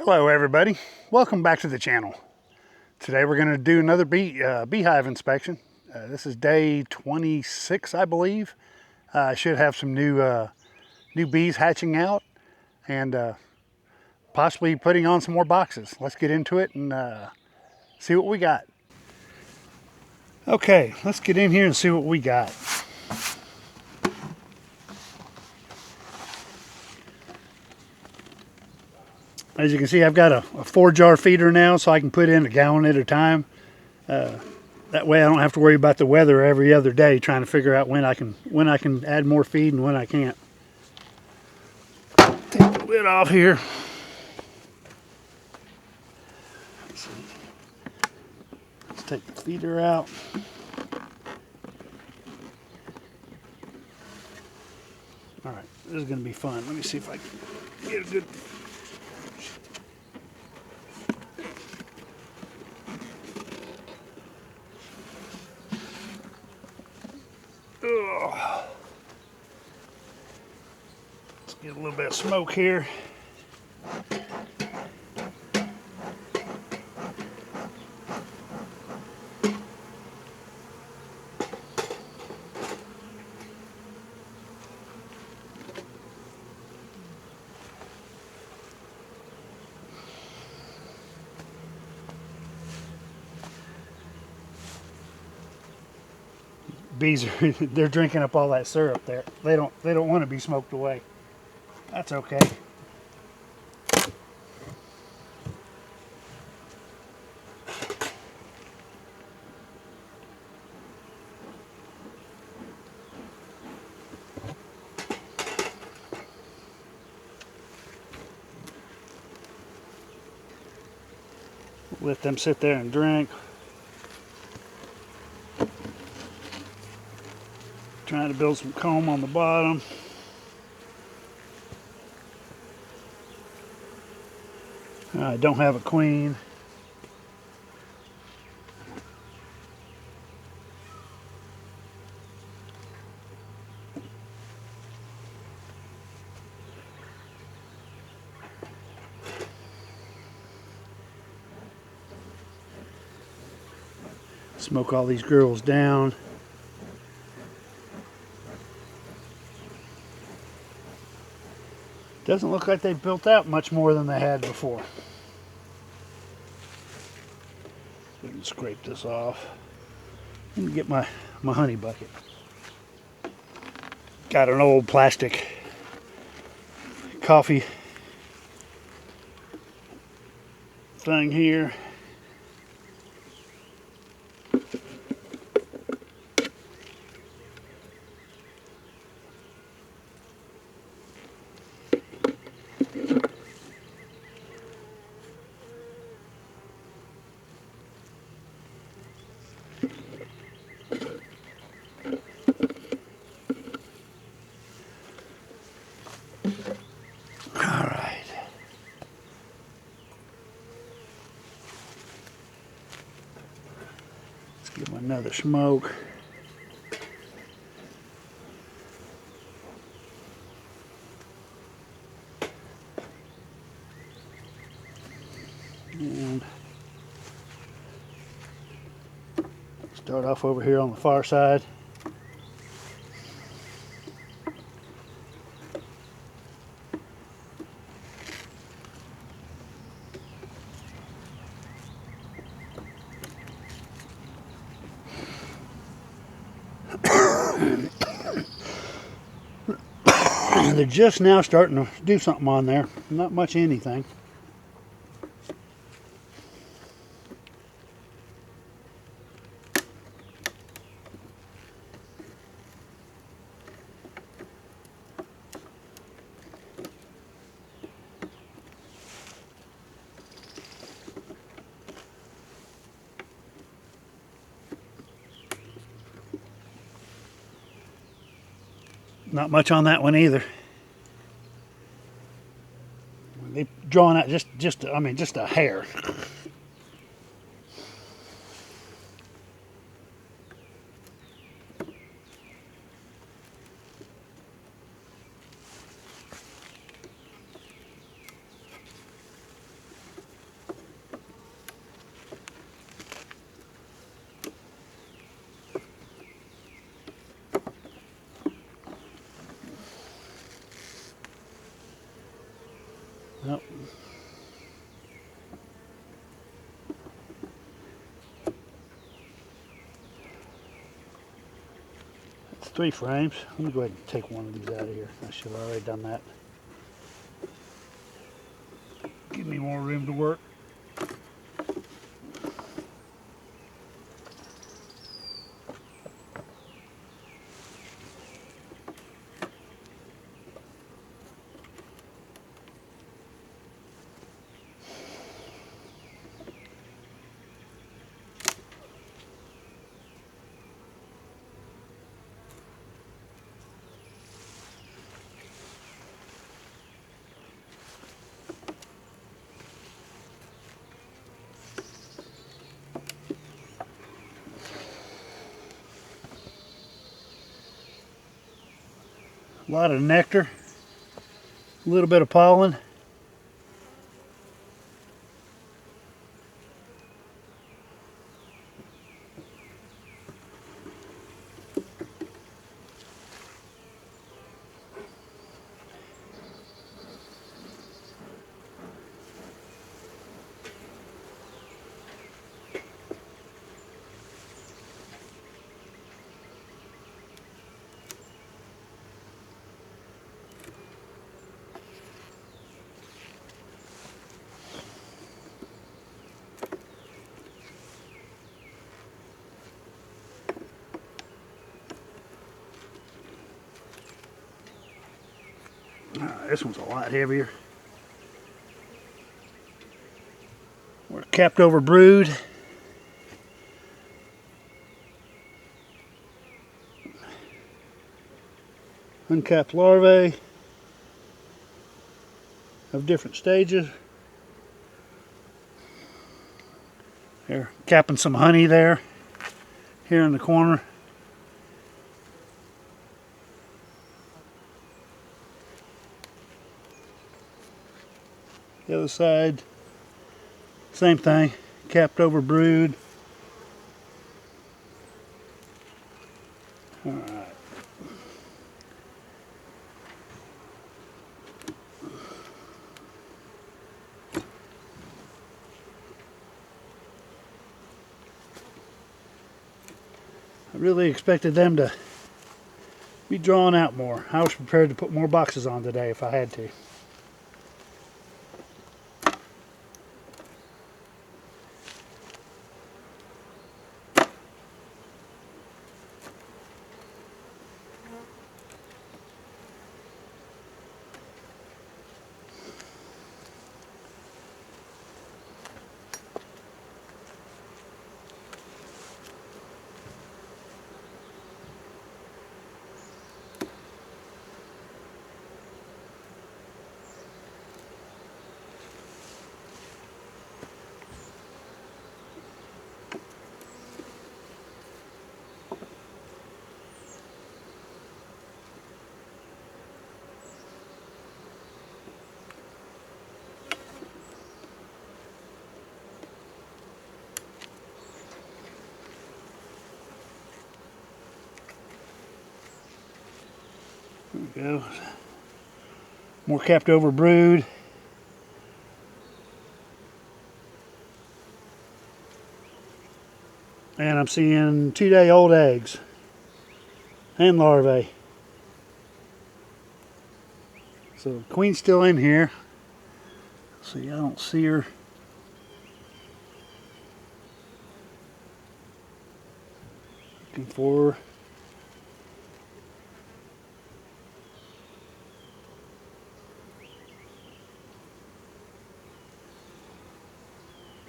Hello everybody, welcome back to the channel. Today we're going to do another beehive inspection. This is day 26, I believe. I should have some new bees hatching out and possibly putting on some more boxes. Let's get into it and see what we got. Okay, let's get in here and see what we got. As you can see, I've got a 4-jar feeder now, so I can put in a gallon at a time. That way I don't have to worry about the weather every other day trying to figure out when I can add more feed and when I can't. Take the lid off here. Let's take the feeder out. All right, this is going to be fun. Let me see if I can get a good... Ugh. Let's get a little bit of smoke here. Bees are they're drinking up all that syrup there. They don't want to be smoked away. That's okay. Let them sit there and drink. Trying to build some comb on the bottom. I don't have a queen. Smoke all these girls down. Doesn't look like they've built out much more than they had before. We can scrape this off. Let me get my honey bucket. Got an old plastic coffee thing here. Give them another smoke. And start off over here on the far side. They're just now starting to do something on there. Not much anything. Not much on that one either. They've drawn out just a hair. 3 frames. Let me go ahead and take one of these out of here. I should have already done that. Give me more room to work. A lot of nectar, a little bit of pollen. This one's a lot heavier. We're capped over brood. Uncapped larvae of different stages. They're capping some honey there, here in the corner. The other side, same thing, capped over brood. All right. I really expected them to be drawn out more. I was prepared to put more boxes on today if I had to. There we go. More capped over brood. And I'm seeing 2-day-old eggs and larvae. So the queen's still in here. See, I don't see her. Looking for her.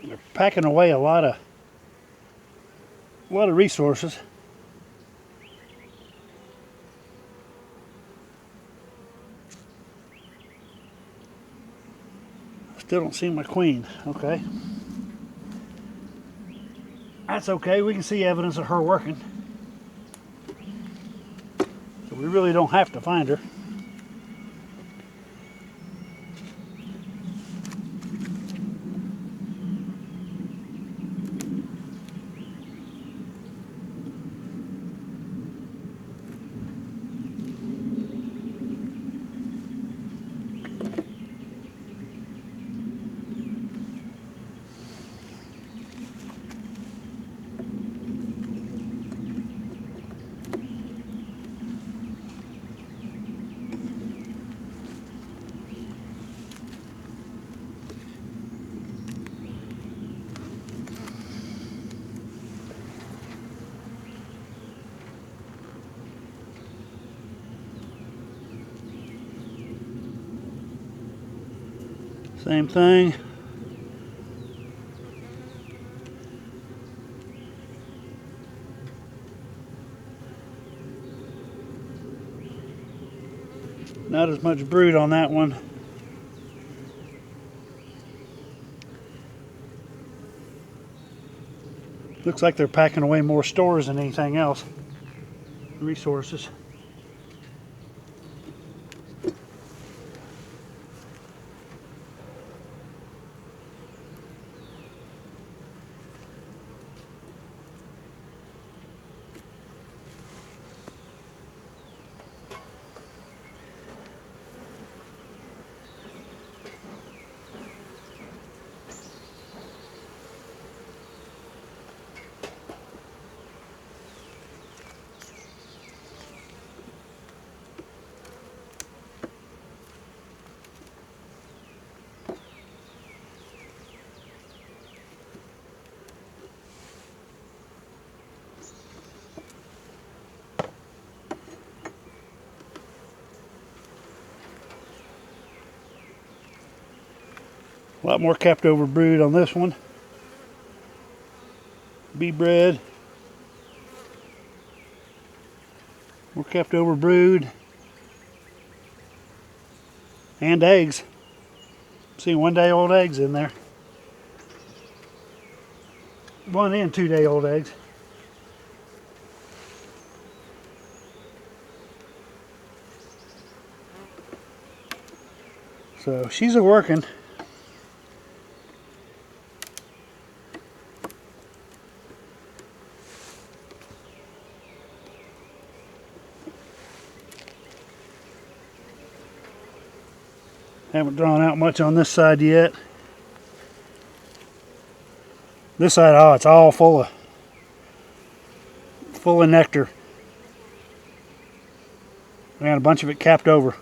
They're packing away a lot of resources. Still don't see my queen. Okay. That's okay. We can see evidence of her working. So we really don't have to find her. Same thing. Not as much brood on that one. Looks like they're packing away more stores than anything else. Resources. A lot more capped over brood on this one. Bee bread. More capped over brood. And eggs. See 1 day old eggs in there. 1 and 2 day old eggs. So she's a working. Haven't drawn out much on this side yet. This side, oh, it's all full of nectar. And a bunch of it capped over.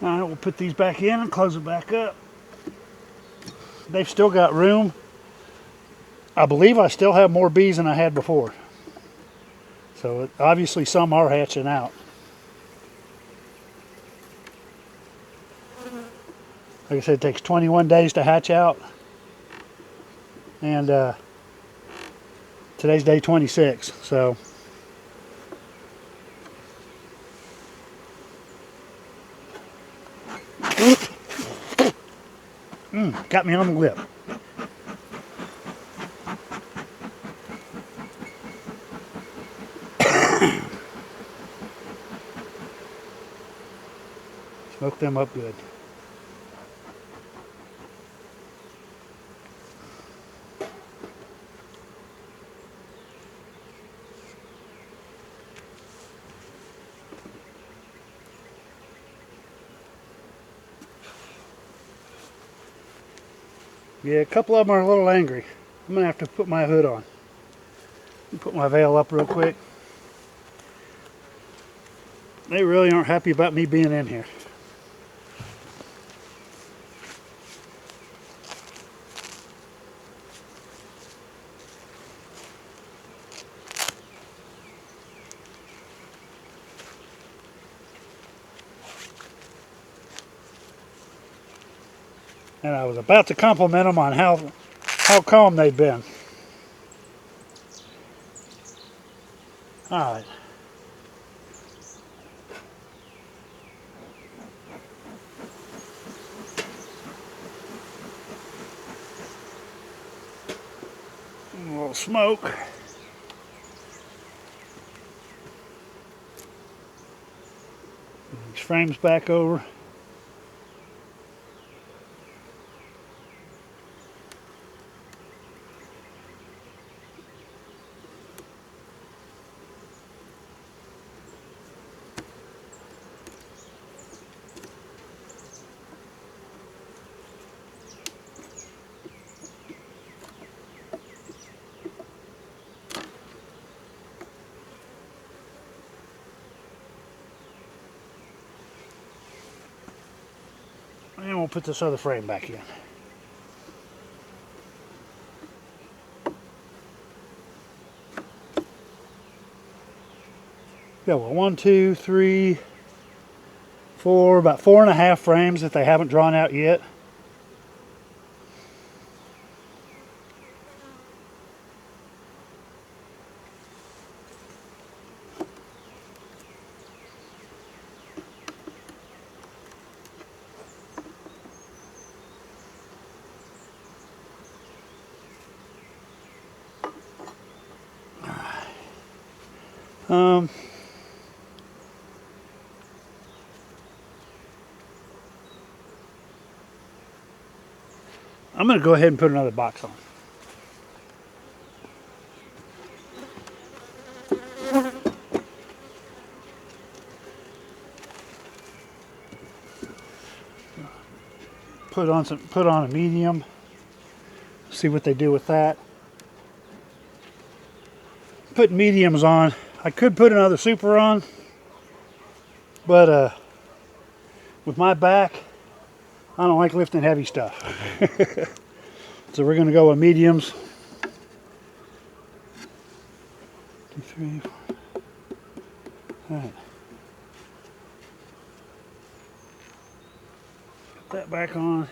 Alright, we'll put these back in and close it back up. They've still got room. I believe I still have more bees than I had before. So obviously some are hatching out. Like I said, it takes 21 days to hatch out. And today's day 26, so. Got me on the lip. Smoke them up good. Yeah, a couple of them are a little angry. I'm gonna have to put my hood on. Put my veil up real quick. They really aren't happy about me being in here. And I was about to compliment them on how calm they've been. All right. A little smoke. These frames back over. And we'll put this other frame back in. Got what, 1, 2, 3, 4, about 4.5 frames that they haven't drawn out yet. I'm going to go ahead and put another box on. Put on a medium. See what they do with that. Put mediums on. I could put another super on, but with my back, I don't like lifting heavy stuff. So we're going to go with mediums. 2, 3, 4. All right. Put that back on.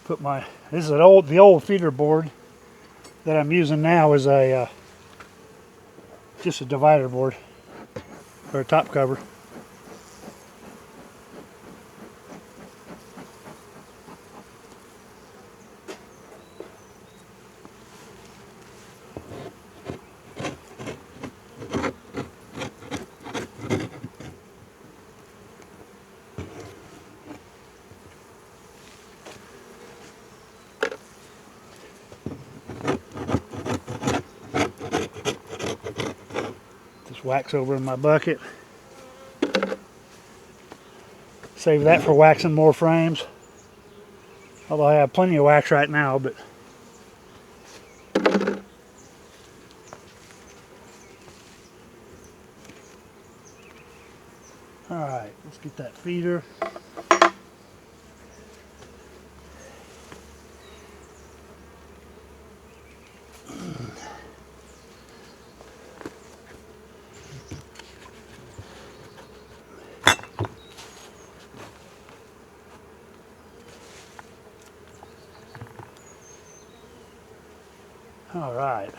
Put my, this is the old feeder board that I'm using now is a just a divider board or a top cover. Wax over in my bucket. Save that for waxing more frames. Although I have plenty of wax right now, but all right, let's get that feeder. All right.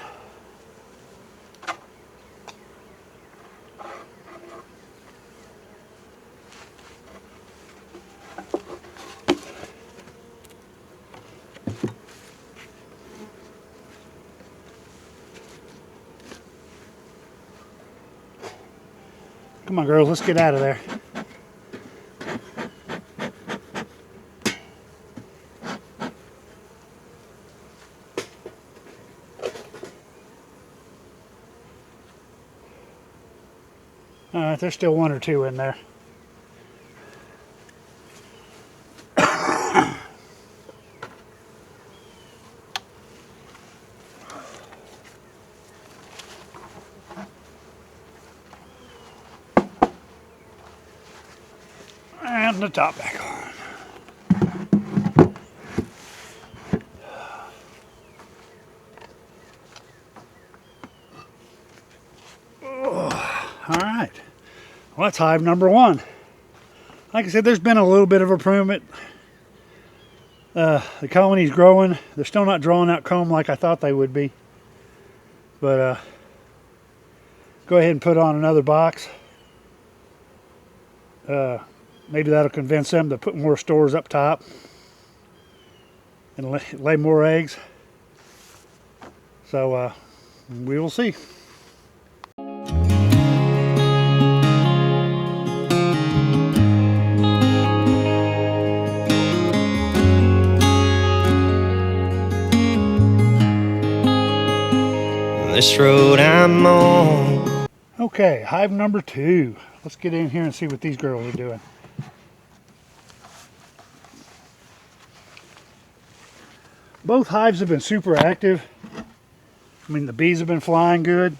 Come on, girls, let's get out of there. All right, there's still 1 or 2 in there. And the top back on. All right. Well, that's hive number 1. Like I said, there's been a little bit of improvement. The colony's growing. They're still not drawing out comb like I thought they would be. But go ahead and put on another box. Maybe that'll convince them to put more stores up top and lay more eggs. So we will see. This road I'm on. Okay, hive number 2. Let's get in here and see what these girls are doing. Both hives have been super active. I mean, the bees have been flying good.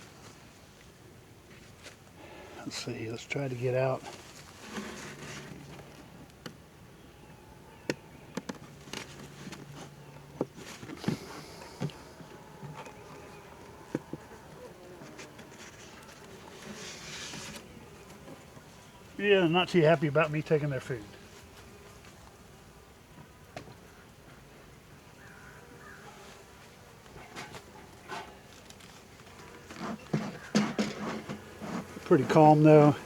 Let's see, let's try to get out. Yeah, not too happy about me taking their food. Pretty calm though.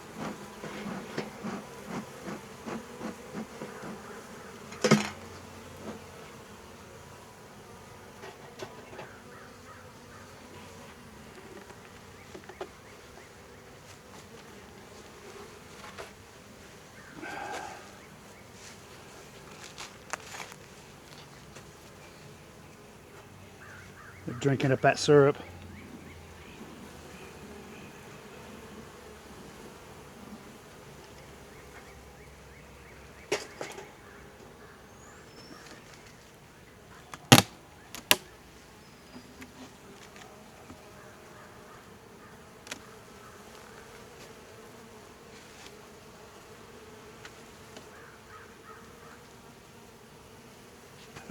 They're drinking up that syrup.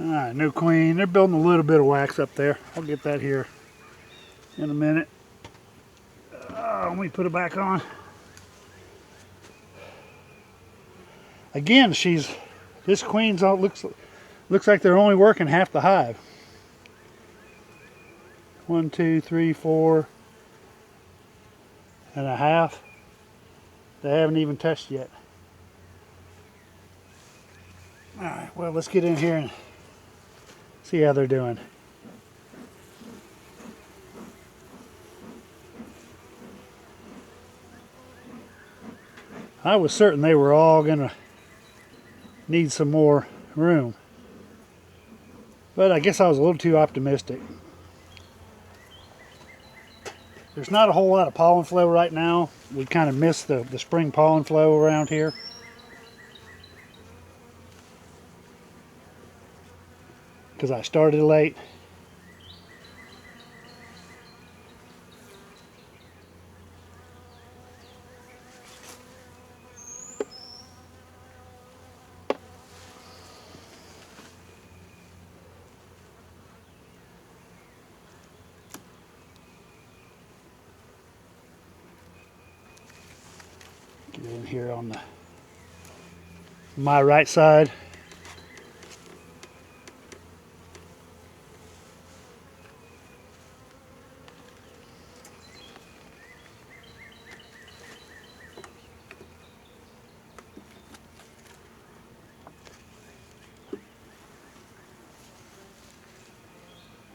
Alright, no queen. They're building a little bit of wax up there. I'll get that here in a minute. Let me put it back on. Again, this queen's all looks like they're only working half the hive. 1, 2, 3, 4 and a half. They haven't even touched yet. Alright, well, let's get in here and see how they're doing. I was certain they were all gonna need some more room, but I guess I was a little too optimistic. There's not a whole lot of pollen flow right now. We kind of missed the spring pollen flow around here. Because I started late. Get in here on my right side.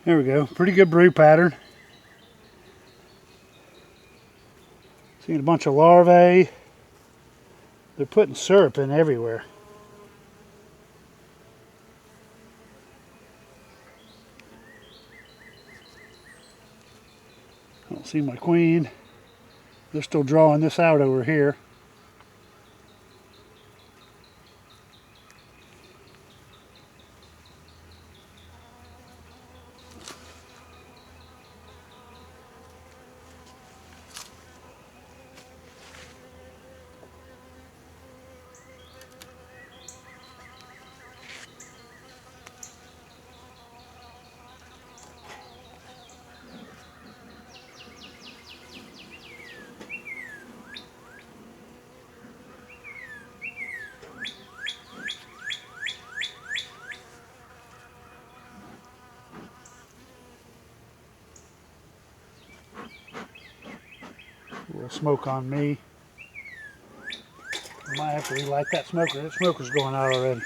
There we go. Pretty good brood pattern. Seeing a bunch of larvae. They're putting syrup in everywhere. I don't see my queen. They're still drawing this out over here. A little smoke on me. I might have to relight that smoker. That smoker's going out already.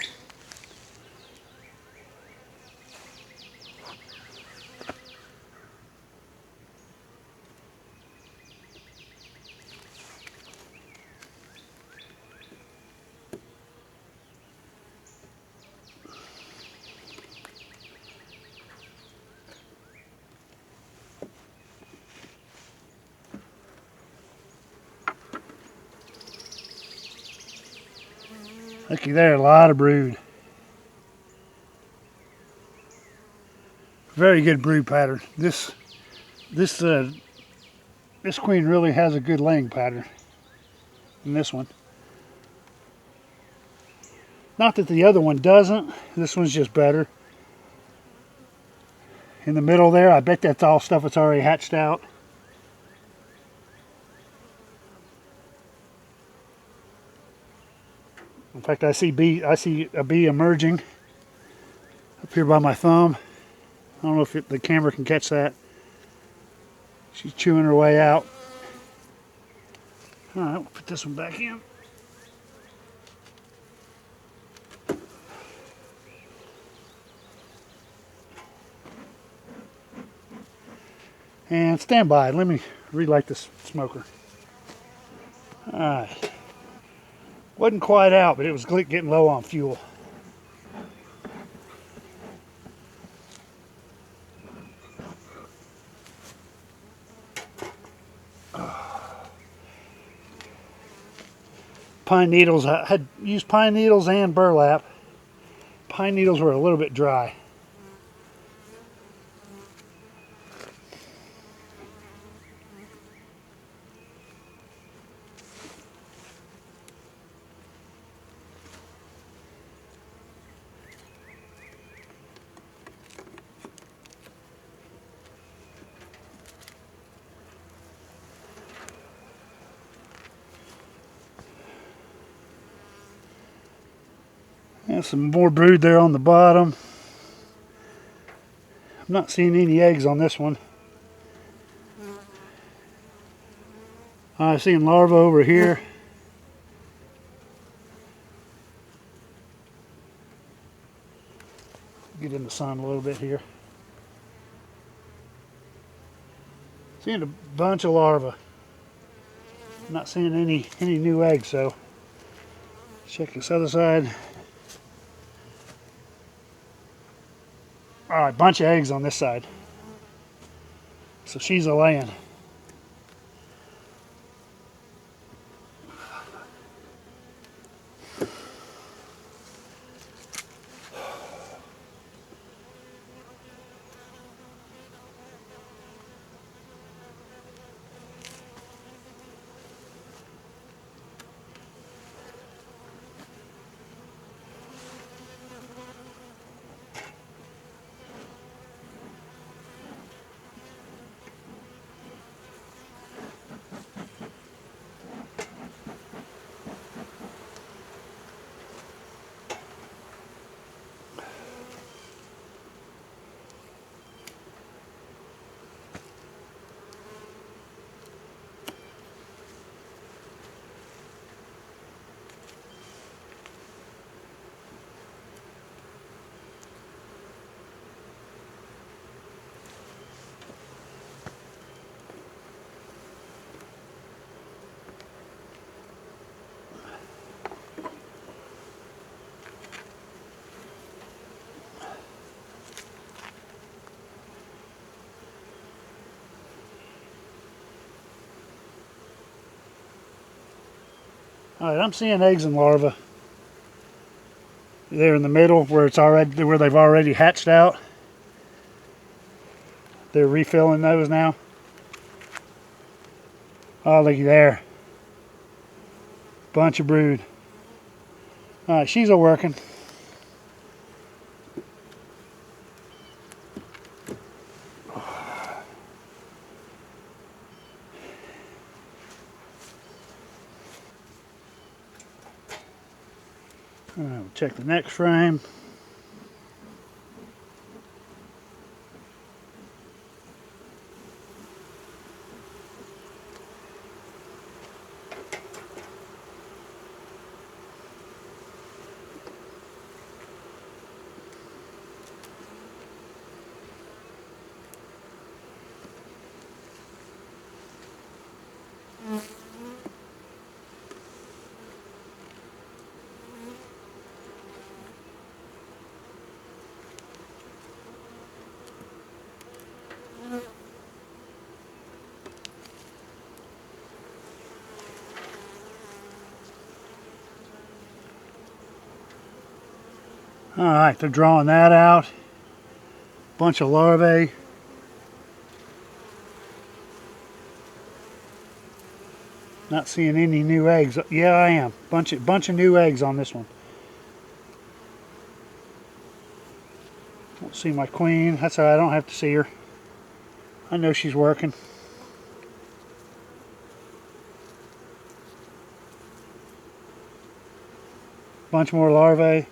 Looky there, a lot of brood. Very good brood pattern. This queen really has a good laying pattern in this one. Not that the other one doesn't. This one's just better. In the middle there, I bet that's all stuff that's already hatched out. In fact, I see a bee emerging up here by my thumb. I don't know if the camera can catch that. She's chewing her way out. All right, we'll put this one back in. And stand by. Let me relight this smoker. All right. Wasn't quite out, but it was getting low on fuel. Pine needles, I had used pine needles and burlap. Pine needles were a little bit dry. And some more brood there on the bottom. I'm not seeing any eggs on this one. I'm seeing larvae over here. Get in the sun a little bit here. Seeing a bunch of larvae. Not seeing any new eggs, so check this other side. All right, bunch of eggs on this side. So she's a laying. All right, I'm seeing eggs and larvae there in the middle where they've already hatched out. They're refilling those now. Oh, looky there. Bunch of brood. All right, she's a working. All right, we'll check the next frame. All right, they're drawing that out. Bunch of larvae. Not seeing any new eggs. Yeah, I am. Bunch of new eggs on this one. Don't see my queen. That's all right. I don't have to see her. I know she's working. Bunch more larvae.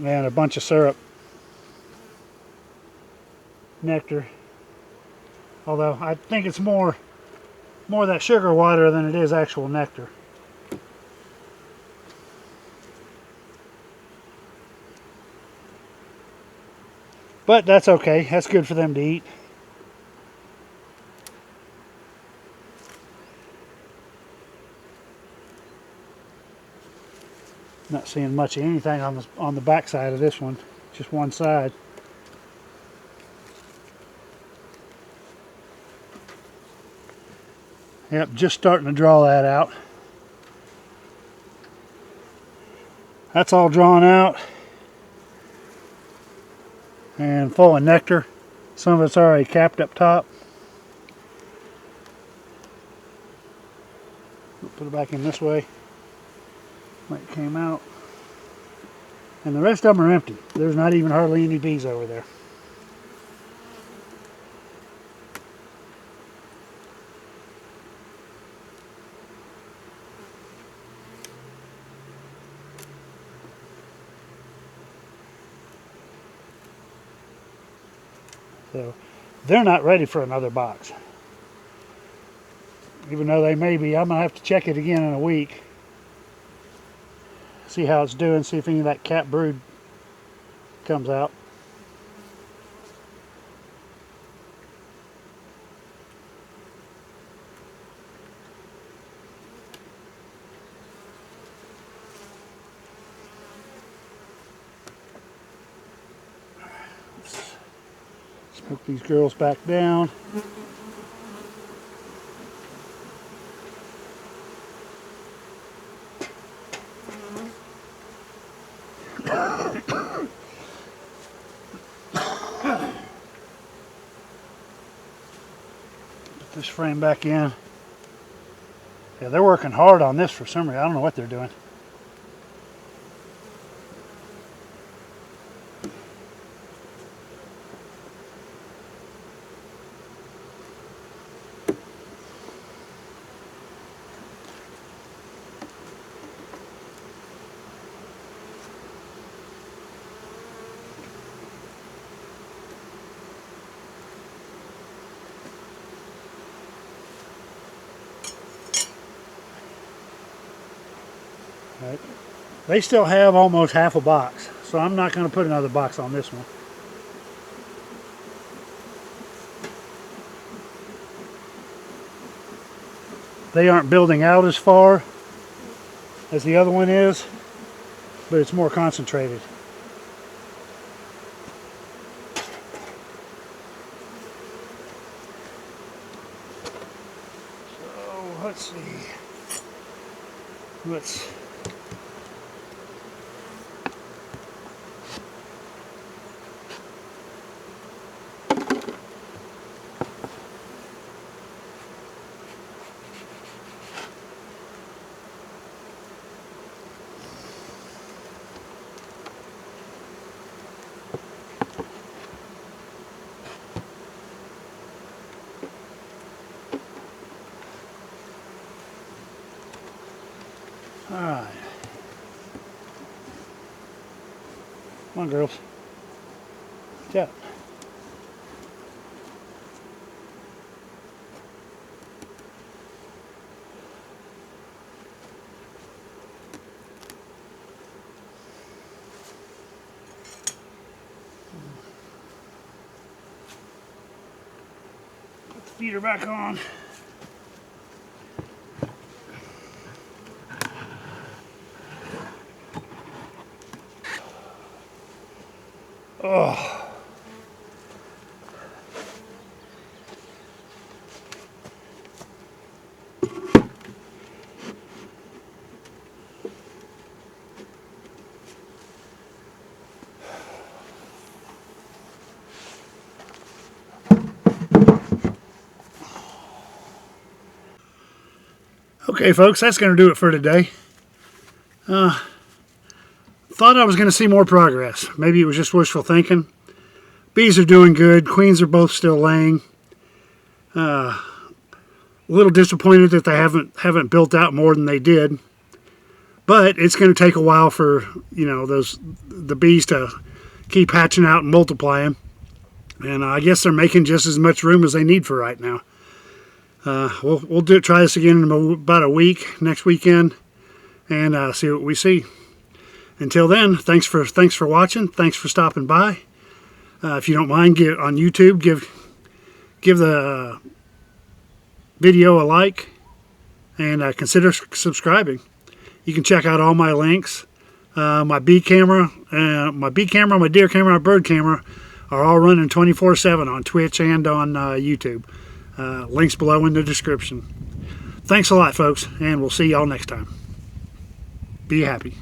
And a bunch of syrup. Nectar. Although I think it's more that sugar water than it is actual nectar. But that's okay. That's good for them to eat. Not seeing much of anything on the back side of this one. Just one side. Yep, just starting to draw that out. That's all drawn out and full of nectar. Some of it's already capped up top. We'll put it back in this way. Like it came out. And the rest of them are empty. There's not even hardly any bees over there. So they're not ready for another box. Even though they may be, I'm going to have to check it again in a week. See how it's doing, see if any of that cap brood comes out. Smoke these girls back down. Put this frame back in. Yeah, they're working hard on this for some reason. I don't know what they're doing. Right. They still have almost half a box, so I'm not going to put another box on this one. They aren't building out as far as the other one is, but it's more concentrated. So let's see. Alright. Come on, girls. Good job. Put the feeder back on. Oh. Okay, folks, that's going to do it for today. Thought I was going to see more progress. Maybe it was just wishful thinking. Bees are doing good. Queens are both still laying. A little disappointed that they haven't built out more than they did. But it's going to take a while for the bees to keep hatching out and multiplying. And I guess they're making just as much room as they need for right now. We'll try this again in about a week, next weekend, and see what we see. Until then, thanks for watching. Thanks for stopping by. If you don't mind, on YouTube, give the video a like, and consider subscribing. You can check out all my links. My bee camera, my deer camera, my bird camera are all running 24/7 on Twitch and on YouTube. Links below in the description. Thanks a lot, folks, and we'll see y'all next time. Be happy.